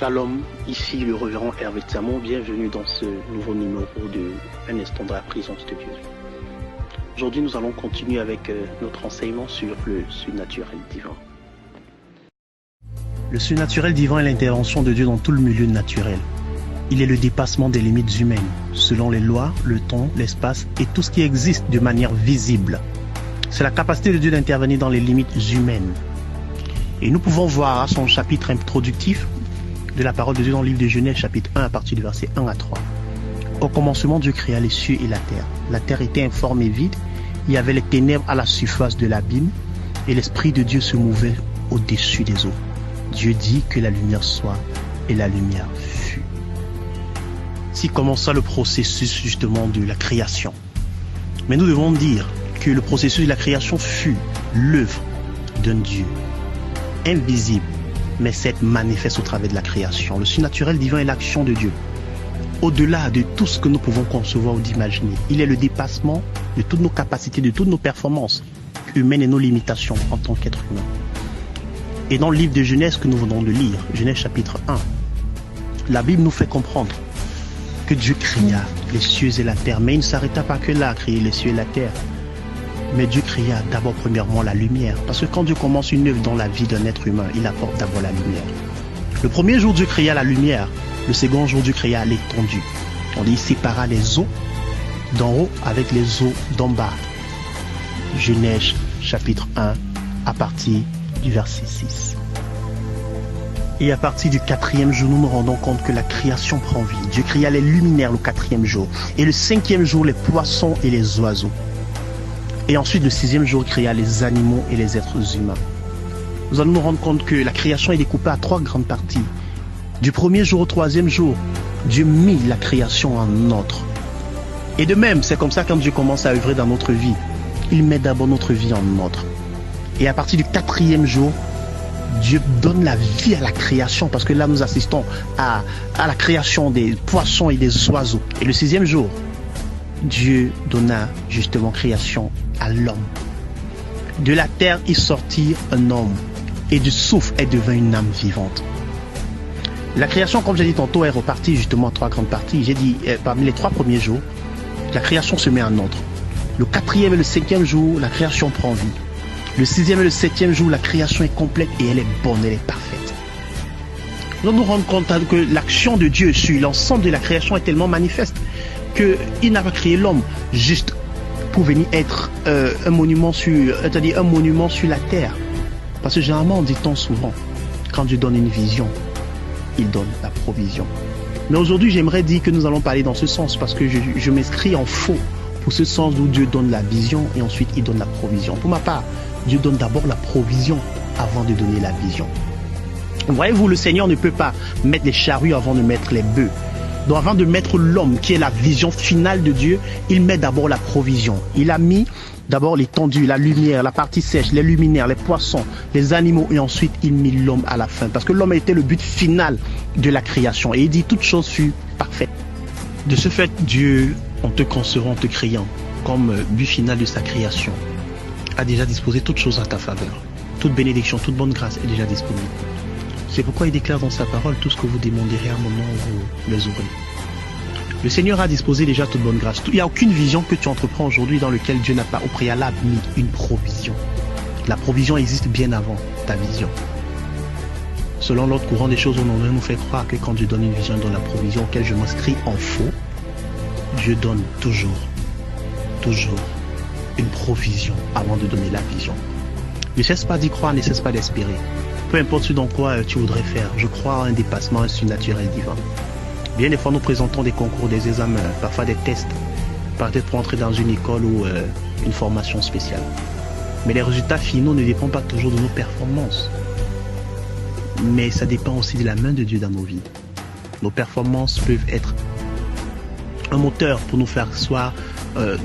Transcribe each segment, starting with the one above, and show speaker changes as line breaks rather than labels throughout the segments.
Shalom, ici le révérend Hervé Tamon, bienvenue dans ce nouveau numéro de Un instant dans la présence de Dieu. Aujourd'hui nous allons continuer avec notre enseignement sur le surnaturel divin. Le surnaturel divin est l'intervention de Dieu dans tout le milieu naturel. Il est le dépassement des limites humaines, selon les lois, le temps, l'espace et tout ce qui existe de manière visible. C'est la capacité de Dieu d'intervenir dans les limites humaines. Et nous pouvons voir à son chapitre introductif de la parole de Dieu dans le livre de Genèse, chapitre 1, à partir du verset 1 à 3. Au commencement, Dieu créa les cieux et la terre. La terre était informe et vide. Il y avait les ténèbres à la surface de l'abîme et l'Esprit de Dieu se mouvait au-dessus des eaux. Dieu dit que la lumière soit et la lumière fut. Ainsi commença le processus justement de la création. Mais nous devons dire que le processus de la création fut l'œuvre d'un Dieu invisible, mais cette manifeste au travers de la création. Le surnaturel divin est l'action de Dieu. Au-delà de tout ce que nous pouvons concevoir ou d'imaginer, il est le dépassement de toutes nos capacités, de toutes nos performances humaines et nos limitations en tant qu'être humain. Et dans le livre de Genèse que nous venons de lire, Genèse chapitre 1, la Bible nous fait comprendre que Dieu créa les cieux et la terre, mais il ne s'arrêta pas que là à créer les cieux et la terre. Mais Dieu créa d'abord premièrement la lumière. Parce que quand Dieu commence une œuvre dans la vie d'un être humain, il apporte d'abord la lumière. Le premier jour, Dieu créa la lumière. Le second jour, Dieu créa l'étendue. On dit, il sépara les eaux d'en haut avec les eaux d'en bas. Genèse chapitre 1 à partir du verset 6. Et à partir du 4e jour, nous nous rendons compte que la création prend vie. Dieu créa les luminaires le 4e jour. Et le 5e jour, les poissons et les oiseaux. Et ensuite, le 6e jour, il créa les animaux et les êtres humains. Nous allons nous rendre compte que la création est découpée à 3 grandes parties. Du 1er jour au 3e jour, Dieu mit la création en ordre. Et de même, c'est comme ça quand Dieu commence à œuvrer dans notre vie. Il met d'abord notre vie en ordre. Et à partir du 4e jour, Dieu donne la vie à la création. Parce que là, nous assistons à la création des poissons et des oiseaux. Et le 6e jour, Dieu donna justement création à l'homme. De la terre, il sortit un homme, et du souffle, elle devint une âme vivante. La création, comme j'ai dit tantôt, est repartie justement en 3 grandes parties. J'ai dit, parmi les 3 premiers jours, la création se met en ordre. Le 4e et le 5e jour, la création prend vie. Le 6e et le 7e jour, la création est complète et elle est bonne, elle est parfaite. Nous nous rendons compte que l'action de Dieu sur l'ensemble de la création est tellement manifeste qu'il n'a pas créé l'homme juste pour venir être un monument sur la terre. Parce que généralement on dit tant souvent, quand Dieu donne une vision, il donne la provision. Mais aujourd'hui j'aimerais dire que nous allons parler dans ce sens parce que je m'inscris en faux pour ce sens où Dieu donne la vision et ensuite il donne la provision. Pour ma part, Dieu donne d'abord la provision avant de donner la vision. Voyez-vous, le Seigneur ne peut pas mettre les charrues avant de mettre les bœufs. Donc avant de mettre l'homme qui est la vision finale de Dieu, il met d'abord la provision. Il a mis d'abord l'étendue, la lumière, la partie sèche, les luminaires, les poissons, les animaux et ensuite il mit l'homme à la fin. Parce que l'homme était le but final de la création. Et il dit toute chose fut parfaite. De ce fait, Dieu, en te concevant, en te créant comme but final de sa création, a déjà disposé toutes choses à ta faveur. Toute bénédiction, toute bonne grâce est déjà disponible. C'est pourquoi il déclare dans sa parole tout ce que vous demanderez à un moment où vous les aurez. Le Seigneur a disposé déjà toute bonne grâce. Il n'y a aucune vision que tu entreprends aujourd'hui dans laquelle Dieu n'a pas au préalable mis une provision. La provision existe bien avant ta vision. Selon l'autre courant des choses, on nous fait croire que quand Dieu donne une vision, il donne la provision auquel je m'inscris en faux. Dieu donne toujours une provision avant de donner la vision. Ne cesse pas d'y croire, ne cesse pas d'espérer. Peu importe ce dans quoi tu voudrais faire, je crois à un dépassement, un surnaturel divin. Bien des fois, nous présentons des concours, des examens, parfois des tests, peut-être pour entrer dans une école ou une formation spéciale. Mais les résultats finaux ne dépendent pas toujours de nos performances. Mais ça dépend aussi de la main de Dieu dans nos vies. Nos performances peuvent être un moteur pour nous faire asseoir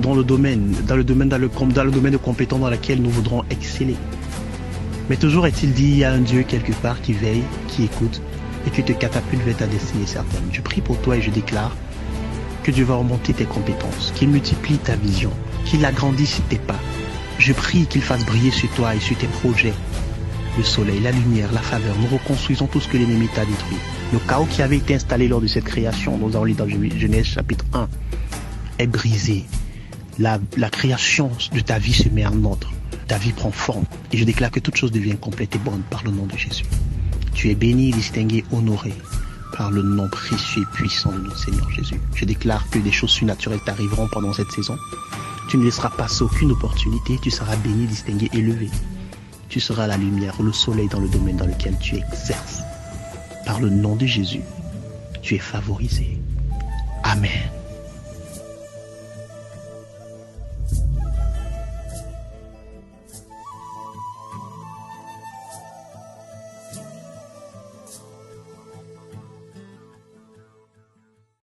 dans le domaine de compétence dans lequel nous voudrons exceller. Mais toujours est-il dit, il y a un Dieu quelque part qui veille, qui écoute et qui te catapulte vers ta destinée certaine. Je prie pour toi et je déclare que Dieu va remonter tes compétences, qu'il multiplie ta vision, qu'il agrandisse tes pas. Je prie qu'il fasse briller sur toi et sur tes projets le soleil, la lumière, la faveur. Nous reconstruisons tout ce que l'ennemi t'a détruit. Le chaos qui avait été installé lors de cette création, nous avons lu dans Genèse chapitre 1, est brisé. La création de ta vie se met en ordre. Ta vie prend forme. Et je déclare que toute chose devient complète et bonne par le nom de Jésus. Tu es béni, distingué, honoré par le nom précieux et puissant de notre Seigneur Jésus. Je déclare que des choses surnaturelles t'arriveront pendant cette saison. Tu ne laisseras passer aucune opportunité. Tu seras béni, distingué, élevé. Tu seras la lumière, le soleil dans le domaine dans lequel tu exerces. Par le nom de Jésus, tu es favorisé. Amen.